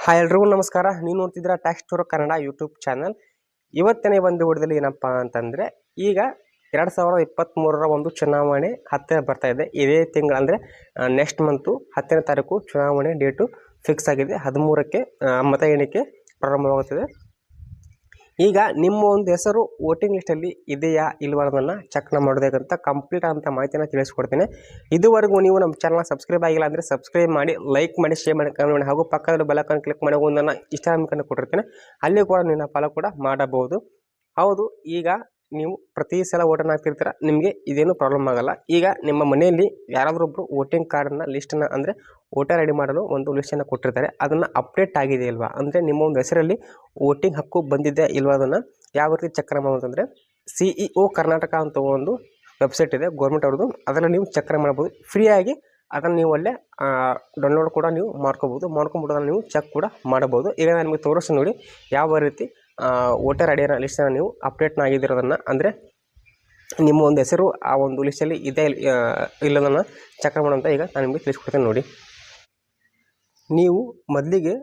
Hi ಎಲ್ರಿಗೂ ನಮಸ್ಕಾರ. ನೀವು ನೋಡ್ತಿದ್ದೀರಾ tax tour Kannada YouTube channel. ಇವತ್ತಿನ ಒಂದು ವಿಡಿಯೋದಲ್ಲಿ ಏನಪ್ಪ ಅಂತಂದರೆ, ಈಗ 2023ರ ಒಂದು ಚುನಾವಣೆ ಹತ್ತಿರ ಬರ್ತಾ ಇದೆ. ಇದೇ ತಿಂಗಳು ಅಂದರೆ ನೆಕ್ಸ್ಟ್ ಮಂತು 10ನೇ ತಾರೀಕು ಚುನಾವಣೆ ಡೇಟು ಫಿಕ್ಸ್ ಆಗಿದೆ. 13ಕ್ಕೆ ಮತ ಎಣಿಕೆ ಪ್ರಾರಂಭವಾಗುತ್ತದೆ. ಈಗ ನಿಮ್ಮ ಒಂದು ಹೆಸರು ವೋಟಿಂಗ್ ಲಿಸ್ಟಲ್ಲಿ ಇದೆಯಾ ಇಲ್ವಾ ಅನ್ನೋದನ್ನು ಚೆಕ್ ಮಾಡೋದಕ್ಕಂತ ಕಂಪ್ಲೀಟ್ ಅಂತ ಮಾಹಿತಿನ ತಿಳಿಸ್ಕೊಡ್ತೀನಿ. ಇದುವರೆಗೂ ನೀವು ನಮ್ಮ ಚಾನಲ್ನ ಸಬ್ಸ್ಕ್ರೈಬ್ ಆಗಿಲ್ಲ ಅಂದರೆ ಸಬ್ಸ್ಕ್ರೈಬ್ ಮಾಡಿ, ಲೈಕ್ ಮಾಡಿ, ಶೇರ್ ಮಾಡಿ, ಕಮೆಂಟ್ ಮಾಡಿ, ಹಾಗೂ ಪಕ್ಕದಲ್ಲಿ ಬೆಲ್ ಐಕಾನ್ ಕ್ಲಿಕ್ ಮಾಡಿ ಒಂದನ್ನು ಇಷ್ಟ ಅನ್ಕೊಂಡು ಕೊಟ್ಟಿರ್ತೀನಿ. ಅಲ್ಲಿ ಕೂಡ ನೀವು ಫಾಲೋ ಕೂಡ ಮಾಡಬಹುದು. ಹೌದು, ಈಗ ನೀವು ಪ್ರತಿ ಸಲ ವೋಟನ್ನು ಹಾಕ್ತಿರ್ತೀರ, ನಿಮಗೆ ಇದೇನು ಪ್ರಾಬ್ಲಮ್ ಆಗಲ್ಲ. ಈಗ ನಿಮ್ಮ ಮನೆಯಲ್ಲಿ ಯಾರಾದರೂ ಒಬ್ಬರು ವೋಟಿಂಗ್ ಕಾರ್ಡನ್ನು ಲಿಸ್ಟನ್ನು ಅಂದರೆ ವೋಟರ್ ಐಡಿ ಮಾಡಲು ಒಂದು ಲಿಸ್ಟನ್ನು ಕೊಟ್ಟಿರ್ತಾರೆ. ಅದನ್ನು ಅಪ್ಡೇಟ್ ಆಗಿದೆ ಇಲ್ವಾ ಅಂದರೆ ನಿಮ್ಮ ಒಂದು ಹೆಸರಲ್ಲಿ ವೋಟಿಂಗ್ ಹಕ್ಕು ಬಂದಿದೆ ಇಲ್ವಾ ಅನ್ನೋದನ್ನು ಯಾವ ರೀತಿ ಚೆಕ್ ಮಾಡೋದು ಅಂತಂದರೆ, CEO ಕರ್ನಾಟಕ ಅಂತ ಒಂದು ವೆಬ್ಸೈಟ್ ಇದೆ ಗೌರ್ಮೆಂಟ್ ಅವ್ರದ್ದು. ಅದನ್ನು ನೀವು ಚೆಕ್ ಮಾಡ್ಬೋದು ಫ್ರೀಯಾಗಿ. ಅದನ್ನು ನೀವು ಅಲ್ಲೇ ಡೌನ್ಲೋಡ್ ಕೂಡ ನೀವು ಮಾಡ್ಕೊಂಬಿಟ್ಟು ನೀವು ಚೆಕ್ ಕೂಡ ಮಾಡಬಹುದು. ಈಗ ನಾನು ನಿಮಗೆ ತೋರಿಸಿ ನೋಡಿ ಯಾವ ರೀತಿ ವೋಟರ್ ಐಡಿಯ ಲಿಸ್ಟನ್ನು ನೀವು ಅಪ್ಡೇಟ್ನ ಆಗಿರೋದನ್ನು, ಅಂದರೆ ನಿಮ್ಮ ಒಂದು ಹೆಸರು ಆ ಒಂದು ಲಿಸ್ಟಲ್ಲಿ ಇದೆ ಇಲ್ಲದನ್ನು ಚೆಕ್ ಮಾಡೋಂತ ಈಗ ನಾನು ನಿಮಗೆ ತಿಳಿಸ್ಕೊಡ್ತೇನೆ ನೋಡಿ. ನೀವು ಮೊದಲಿಗೆ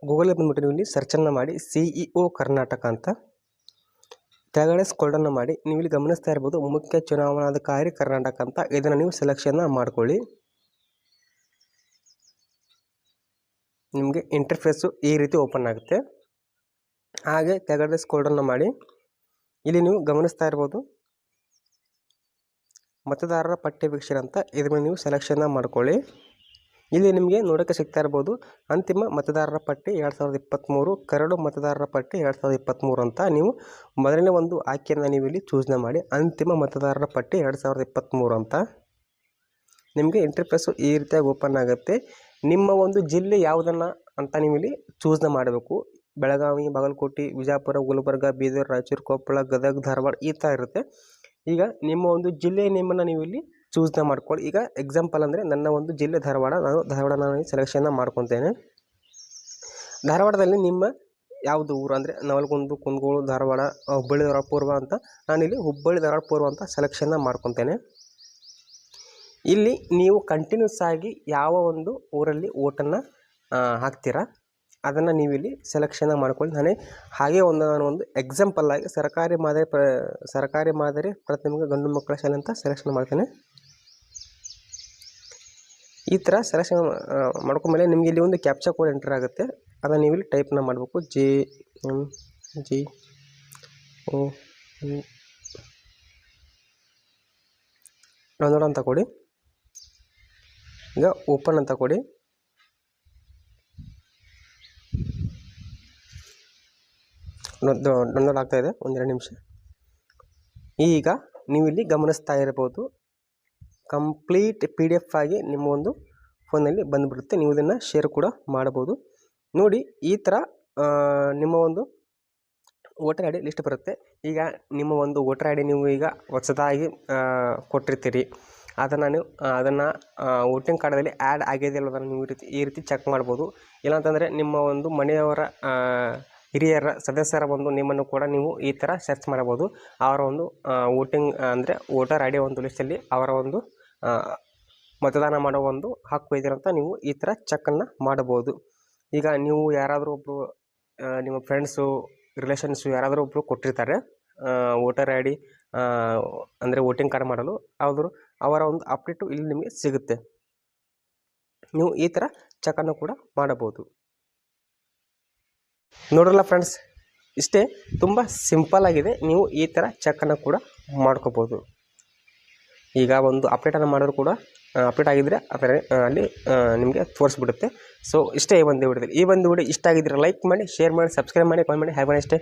ಗೂಗಲಲ್ಲಿ ಬಂದುಬಿಟ್ಟು ನೀವು ಇಲ್ಲಿ ಸರ್ಚನ್ನು ಮಾಡಿ CEO ಕರ್ನಾಟಕ ಅಂತ ಕೆಳಗಡೆ ಸ್ಕ್ರೋಲ್ ಮಾಡಿ ನೀವು ಇಲ್ಲಿ ಗಮನಿಸ್ತಾ ಇರ್ಬೋದು ಮುಖ್ಯ ಚುನಾವಣಾಧಿಕಾರಿ ಕರ್ನಾಟಕ ಅಂತ. ಇದನ್ನು ನೀವು ಸೆಲೆಕ್ಷನ್ನ ಮಾಡ್ಕೊಳ್ಳಿ. ನಿಮಗೆ ಇಂಟರ್ಫೇಸು ಈ ರೀತಿ ಓಪನ್ ಆಗುತ್ತೆ. ಹಾಗೆ ಕೆಳಗಡೆ ಸ್ಕ್ರೋಲ್ ಮಾಡಿ ಇಲ್ಲಿ ನೀವು ಗಮನಿಸ್ತಾ ಇರ್ಬೋದು ಮತದಾರರ ಪಟ್ಟಿ ವೀಕ್ಷಣೆ ಅಂತ. ಇದನ್ನು ನೀವು ಸೆಲೆಕ್ಷನ್ನ ಮಾಡ್ಕೊಳ್ಳಿ. ಇಲ್ಲಿ ನಿಮಗೆ ನೋಡೋಕ್ಕೆ ಸಿಗ್ತಾ ಇರ್ಬೋದು ಅಂತಿಮ ಮತದಾರರ ಪಟ್ಟಿ 2023, ಕರಡು ಮತದಾರರ ಪಟ್ಟಿ 2023 ಅಂತ. ನೀವು ಮೊದಲನೇ ಒಂದು ಆಯ್ಕೆಯನ್ನು ನೀವು ಇಲ್ಲಿ ಚೂಸ್ನ ಮಾಡಿ ಅಂತಿಮ ಮತದಾರರ ಪಟ್ಟಿ 2023 ಅಂತ. ನಿಮಗೆ ಇಂಟರ್ಫೇಸು ಈ ರೀತಿಯಾಗಿ ಓಪನ್ ಆಗುತ್ತೆ. ನಿಮ್ಮ ಒಂದು ಜಿಲ್ಲೆ ಯಾವುದನ್ನು ಅಂತ ನೀವು ಇಲ್ಲಿ ಚೂಸ್ನ ಮಾಡಬೇಕು. ಬೆಳಗಾವಿ, ಬಾಗಲಕೋಟೆ, ವಿಜಯಪುರ, ಗುಲ್ಬರ್ಗ, ಬೀದರ್, ರಾಯಚೂರು, ಕೊಪ್ಪಳ, ಗದಗ, ಧಾರವಾಡ ಈ ಥರ ಇರುತ್ತೆ. ಈಗ ನಿಮ್ಮ ಒಂದು ಜಿಲ್ಲೆ ನೇಮನ್ನು ನೀವು ಇಲ್ಲಿ ಚೂಸ್ನ ಮಾಡ್ಕೊಳ್ಳಿ. ಈಗ ಎಕ್ಸಾಂಪಲ್ ಅಂದರೆ ನನ್ನ ಒಂದು ಜಿಲ್ಲೆ ಧಾರವಾಡ, ನಾನು ಸೆಲೆಕ್ಷನ್ನ ಮಾಡ್ಕೊತೇನೆ. ಧಾರವಾಡದಲ್ಲಿ ನಿಮ್ಮ ಯಾವುದು ಊರು ಅಂದರೆ ನವಲಗುಂದ, ಕುಂದಗೋಳ, ಧಾರವಾಡ, ಹುಬ್ಬಳ್ಳಿ ಧಾರವಾಡ ಪೂರ್ವ ಅಂತ. ನಾನಿಲ್ಲಿ ಹುಬ್ಬಳ್ಳಿ ಧಾರವಾಡ ಪೂರ್ವ ಅಂತ ಸೆಲೆಕ್ಷನ್ನ ಮಾಡ್ಕೊತೇನೆ. ಇಲ್ಲಿ ನೀವು ಕಂಟಿನ್ಯೂಸ್ ಆಗಿ ಯಾವ ಒಂದು ಊರಲ್ಲಿ ವೋಟನ್ನು ಹಾಕ್ತೀರಾ ಅದನ್ನು ನೀವು ಇಲ್ಲಿ ಸೆಲೆಕ್ಷನ್ನ ಮಾಡ್ಕೊಳ್ಳಿ. ಹಾಗೆ ನಾನು ಒಂದು ಎಕ್ಸಾಂಪಲ್ ಆಗಿ ಸರ್ಕಾರಿ ಮಾದರಿ ಪ್ರಾಥಮಿಕ ಗಂಡು ಮಕ್ಕಳ ಶಾಲೆ ಅಂತ ಸೆಲೆಕ್ಷನ್ ಮಾಡ್ತೇನೆ. ಈ ಥರ ಸೆಲೆಕ್ಷನ್ ಮಾಡ್ಕೊಂಡ್ಮೇಲೆ ನಿಮಗೆ ಇಲ್ಲಿ ಒಂದು ಕ್ಯಾಪ್ಚಾ ಕೋಡ್ ಎಂಟರ್ ಆಗುತ್ತೆ. ಅದನ್ನು ನೀವು ಇಲ್ಲಿ ಟೈಪ್ನ ಮಾಡಬೇಕು. JMGO ಡೌನ್ಲೋಡ್ ಅಂತ ಕೊಡಿ. ಈಗ ಓಪನ್ ಅಂತ ಕೊಡಿ. ಡೌನ್ಲೋಡ್ ಆಗ್ತಾ ಇದೆ, ಒಂದೆರಡು ನಿಮಿಷ. ಈಗ ನೀವು ಇಲ್ಲಿ ಗಮನಿಸ್ತಾ ಇರ್ಬೋದು ಕಂಪ್ಲೀಟ್ PDF ಆಗಿ ನಿಮ್ಮ ಒಂದು ಫೋನಲ್ಲಿ ಬಂದುಬಿಡುತ್ತೆ. ನೀವು ಇದನ್ನು ಶೇರ್ ಕೂಡ ಮಾಡಬಹುದು. ನೋಡಿ, ಈ ಥರ ನಿಮ್ಮ ಒಂದು ವೋಟರ್ ಐಡಿ ಲಿಸ್ಟ್ ಬರುತ್ತೆ. ಈಗ ನಿಮ್ಮ ಒಂದು ವೋಟರ್ ಐಡಿ ನೀವು ಈಗ ಹೊಸದಾಗಿ ಕೊಟ್ಟಿರ್ತೀರಿ, ಅದನ್ನು ವೋಟಿಂಗ್ ಕಾರ್ಡಲ್ಲಿ ಆ್ಯಡ್ ಆಗಿದೆ ಅನ್ನೋದನ್ನು ನೀವು ಈ ರೀತಿ ಚೆಕ್ ಮಾಡ್ಬೋದು. ಇಲ್ಲಾಂತಂದರೆ ನಿಮ್ಮ ಒಂದು ಮನೆಯವರ ಹಿರಿಯರ ಸದಸ್ಯರ ಒಂದು ನಿಮ್ಮನ್ನು ಕೂಡ ನೀವು ಈ ಥರ ಸರ್ಚ್ ಮಾಡಬಹುದು. ಅವರ ಒಂದು ವೋಟಿಂಗ್ ಅಂದರೆ ವೋಟರ್ ಐಡಿ ಒಂದು ಲಿಸ್ಟಲ್ಲಿ ಅವರ ಒಂದು ಮತದಾನ ಮಾಡೋ ಒಂದು ಹಕ್ಕು ಇದೆ ಅಂತ ನೀವು ಈ ಥರ ಚೆಕ್ಕನ್ನು ಮಾಡಬಹುದು. ಈಗ ನೀವು ಯಾರಾದರೂ ಒಬ್ಬರು ನಿಮ್ಮ ಫ್ರೆಂಡ್ಸು, ರಿಲೇಷನ್ಸು ಯಾರಾದರೂ ಒಬ್ಬರು ಕೊಟ್ಟಿರ್ತಾರೆ ವೋಟರ್ ಐಡಿ ಅಂದರೆ ವೋಟಿಂಗ್ ಕಾರ್ಡ್ ಮಾಡಲು, ಅವರ ಒಂದು ಅಪ್ಡೇಟು ಇಲ್ಲಿ ನಿಮಗೆ ಸಿಗುತ್ತೆ. ನೀವು ಈ ಥರ ಚೆಕ್ಕನ್ನು ಕೂಡ ಮಾಡಬಹುದು. ನೋಡಲ್ಲ ಫ್ರೆಂಡ್ಸ್, ಇಷ್ಟೇ, ತುಂಬ ಸಿಂಪಲ್ ಆಗಿದೆ. ನೀವು ಈ ಥರ ಚೆಕ್ಕನ್ನು ಕೂಡ ಮಾಡ್ಕೋಬೋದು. ಈಗ ಒಂದು ಅಪ್ಡೇಟನ್ನು ಮಾಡಿದ್ರು ಕೂಡ ಅಪ್ಡೇಟ್ ಆಗಿದ್ದರೆ ಅದರ ಅಲ್ಲಿ ನಿಮಗೆ ತೋರಿಸ್ಬಿಡುತ್ತೆ. ಸೊ ಇಷ್ಟೇ ಈ ಒಂದು ವಿಡಿಯೋದಲ್ಲಿ. ಈ ಒಂದು ವಿಡಿಯೋ ಇಷ್ಟ ಆಗಿದ್ದರೆ ಲೈಕ್ ಮಾಡಿ, ಶೇರ್ ಮಾಡಿ, ಸಬ್ಸ್ಕ್ರೈಬ್ ಮಾಡಿ, ಕಾಮೆಂಟ್ ಮಾಡಿ. Have A nice day.